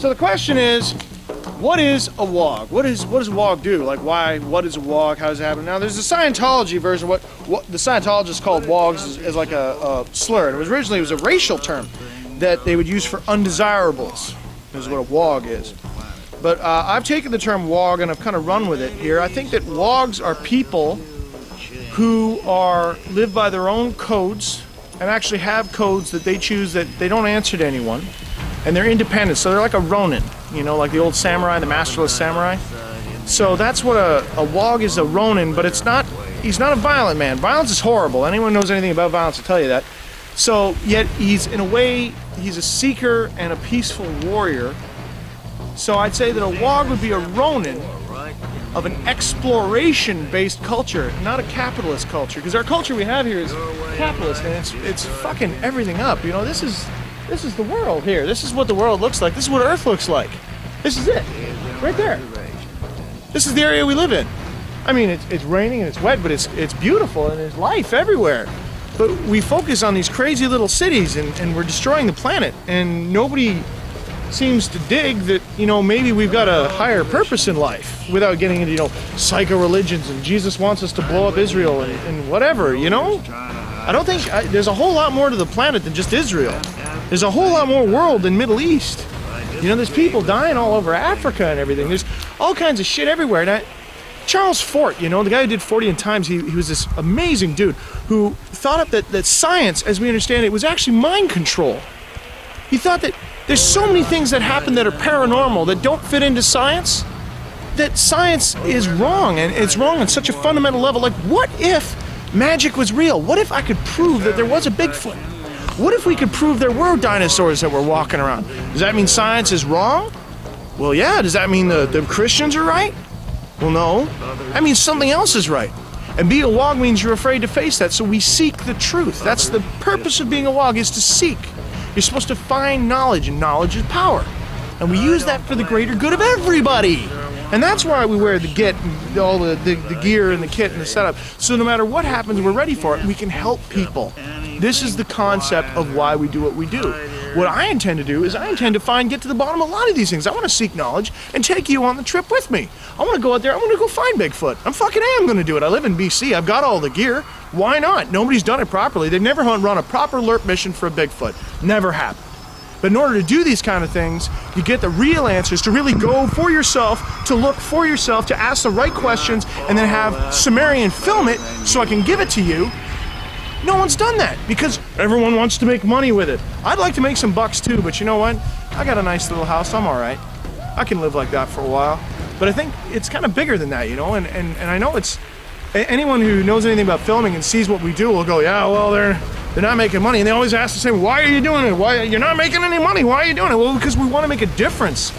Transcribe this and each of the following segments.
So the question is, what is a WOG? What does a WOG do? Like, why? What is a WOG? How does it happen? Now, there's a Scientology version. What the Scientologists called WOGs is like a slur. And originally it was a racial term that they would use for undesirables. Is what a WOG is. But I've taken the term WOG and I've kind of run with it here. I think that WOGs are people who live by their own codes and actually have codes that they choose that they don't answer to anyone. And they're independent, so they're like a Ronin, you know, like the old samurai, the masterless samurai. So that's what a WOG is, a Ronin, but he's not a violent man. Violence is horrible. Anyone who knows anything about violence will tell you that. So, yet he's, in a way, he's a seeker and a peaceful warrior. So I'd say that a WOG would be a Ronin of an exploration-based culture, not a capitalist culture. Because our culture we have here is capitalist, and it's fucking everything up. You know, this is the world here. This is what the world looks like. This is what Earth looks like. This is it, right there. This is the area we live in. I mean, it's raining and it's wet, but it's beautiful and there's life everywhere. But we focus on these crazy little cities and we're destroying the planet, and nobody seems to dig that, you know, maybe we've got a higher purpose in life without getting into, you know, psycho-religions and Jesus wants us to blow up Israel and whatever, you know? I don't think, there's a whole lot more to the planet than just Israel. There's a whole lot more world than Middle East. You know, there's people dying all over Africa and everything. There's all kinds of shit everywhere. Now, Charles Fort, you know, the guy who did 40 in Times, he was this amazing dude who thought up that science, as we understand it, was actually mind control. He thought that there's so many things that happen that are paranormal that don't fit into science, that science is wrong, and it's wrong on such a fundamental level. Like, what if magic was real? What if I could prove that there was a Bigfoot? What if we could prove there were dinosaurs that were walking around? Does that mean science is wrong? Well, yeah. Does that mean the Christians are right? Well, no. That means something else is right. And being a WOG means you're afraid to face that, so we seek the truth. That's the purpose of being a WOG, is to seek. You're supposed to find knowledge, and knowledge is power. And we use that for the greater good of everybody. And that's why we wear the get, all the gear and the kit and the setup. So no matter what happens, we're ready for it. We can help people. This is the concept of why we do what we do. What I intend to do is I intend to get to the bottom of a lot of these things. I want to seek knowledge and take you on the trip with me. I want to go out there. I want to go find Bigfoot. I'm going to do it. I live in BC. I've got all the gear. Why not? Nobody's done it properly. They've never run a proper alert mission for a Bigfoot. Never happened. But in order to do these kind of things, you get the real answers, to really go for yourself, to look for yourself, to ask the right questions, and then have Sumerian film it so I can give it to you. No one's done that because everyone wants to make money with it. I'd like to make some bucks too, but you know what? I got a nice little house. I'm all right. I can live like that for a while. But I think it's kind of bigger than that, you know, and I know it's... Anyone who knows anything about filming and sees what we do will go, yeah, well, they're not making money. And they always ask the same, why are you doing it? Why you're not making any money? Why are you doing it? Well, because we want to make a difference.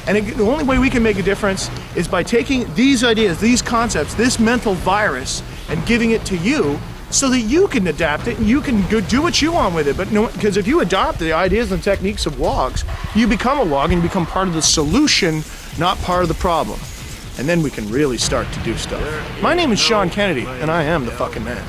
And the only way we can make a difference is by taking these ideas, these concepts, this mental virus, and giving it to you so that you can adapt it and you can go do what you want with it. But no, because if you adopt the ideas and techniques of WOGs, you become a WOG and you become part of the solution, not part of the problem. And then we can really start to do stuff. My name is Sean Kennedy, and I am the fucking man.